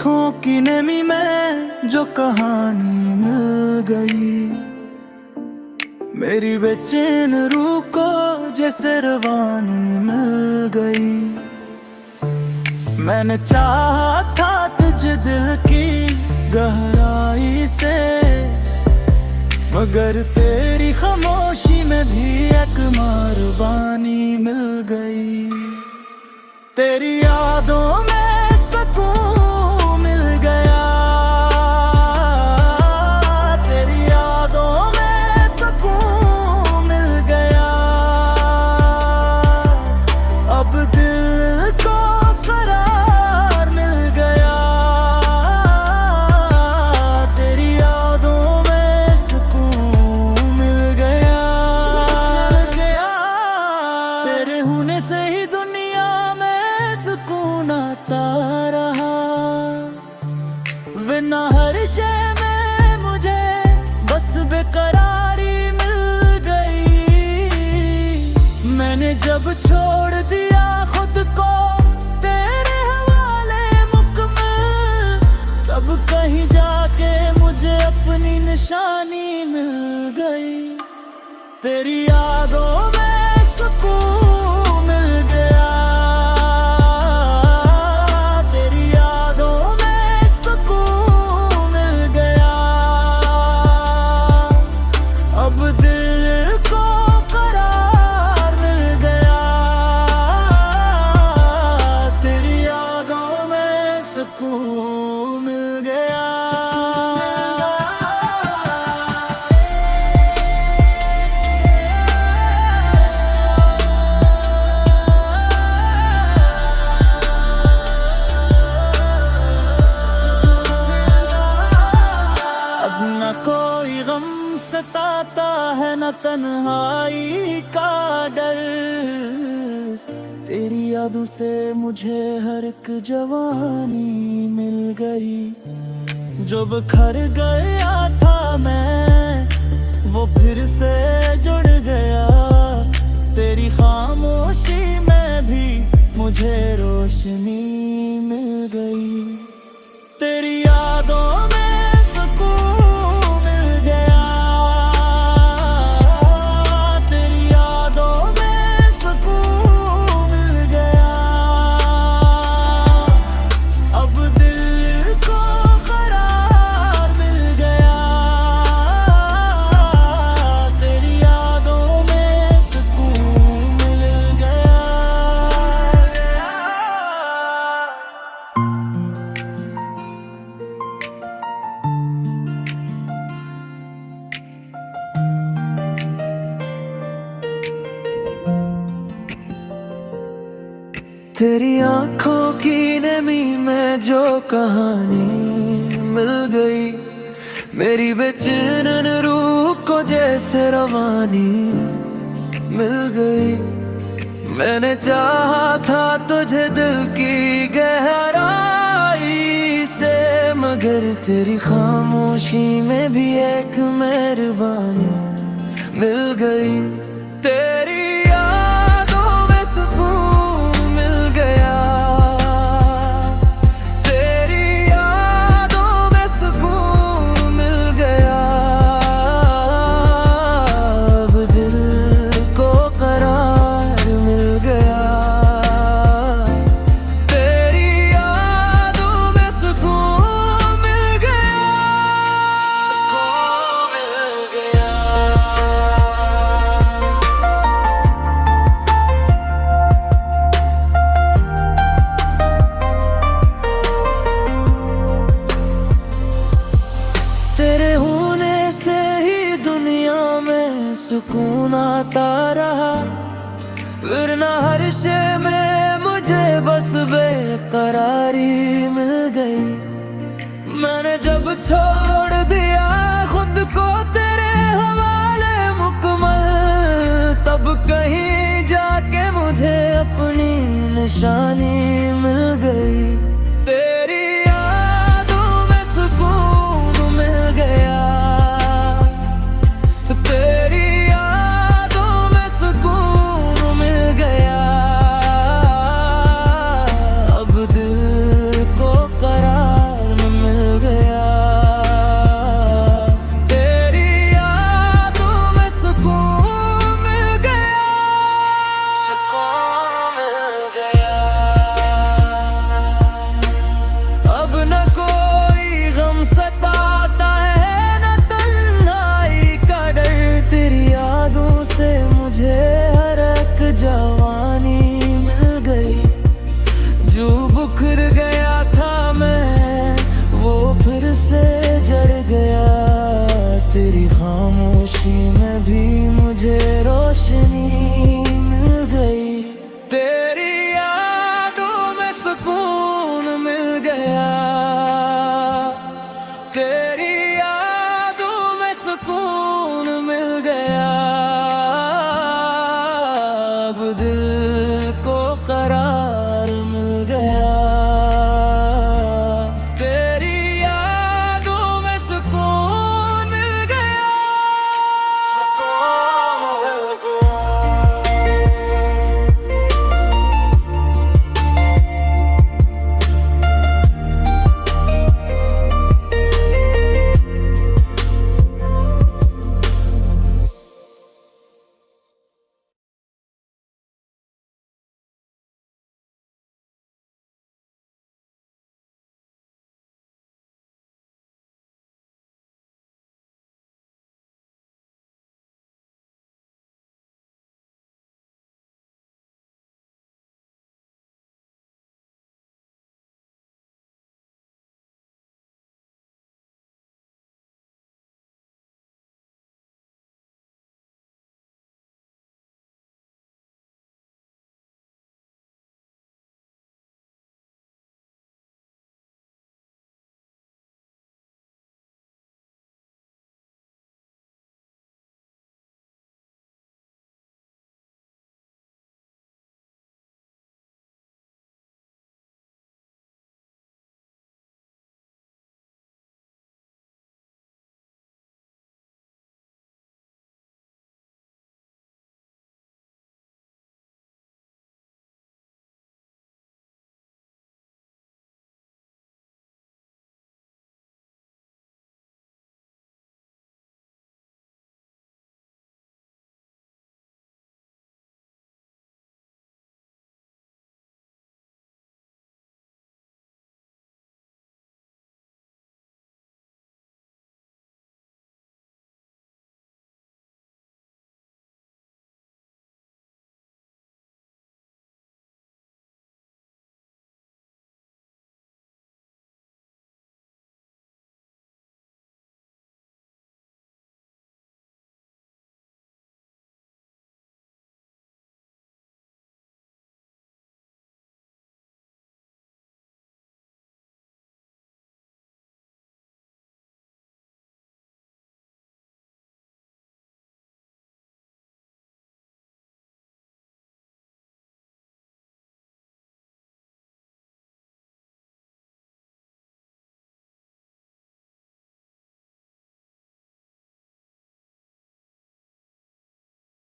आँखों की नमी में जो कहानी मिल गई, मेरी बेचैन रूह को जैसे रवानी मिल गई। मैंने चाहा था तुझे दिल की गहराई से, मगर तेरी खामोशी में भी एक मेहरबानी मिल गई। तेरी यादों में सुकून मिल गया, तेरी यादों में सुकून मिल गया। अब दिल को करार मिल गया, तेरी यादों में सुकून मिल गया। तेरे होने से ही दुनिया में सुकून आता रहा, बिना हर शय में मुझे बस बेकरारी मिल गई। मैंने जब छोड़ दिया खुद को तेरे हवाले मुकम्मल, तब कहीं जाके मुझे अपनी निशानी मिल गई। तेरी यादों में सुकून मिल गया, तेरी यादों में सुकून मिल गया। अब दिल को करार मिल गया, तेरी यादों में सुकून मिल गया। न कोई गम सताता है न तन्हाई का डर, तेरी यादों से मुझे हर एक जवानी मिल गई। जो बिखर गया था मैं वो फिर से जुड़ गया, तेरी खामोशी में भी मुझे रोशनी मिल गई। तेरी यादों में तेरी आँखों की नमी में जो कहानी मिल गई, मेरी बेचैन रूह को जैसे रवानी मिल गई। मैंने चाहा था तुझे दिल की गहराई से, मगर तेरी खामोशी में भी एक मेहरबानी मिल गई। तेरी सुकून आता रहा, वरना हर शय में मुझे बस बेकरारी मिल गई। मैंने जब छोड़ दिया खुद को तेरे हवाले मुकम्मल, तब कहीं जाके मुझे अपनी निशानी मिल गई। तेरी यादों में सुकून मिल गया, तेरी अब दिल को करार तेरी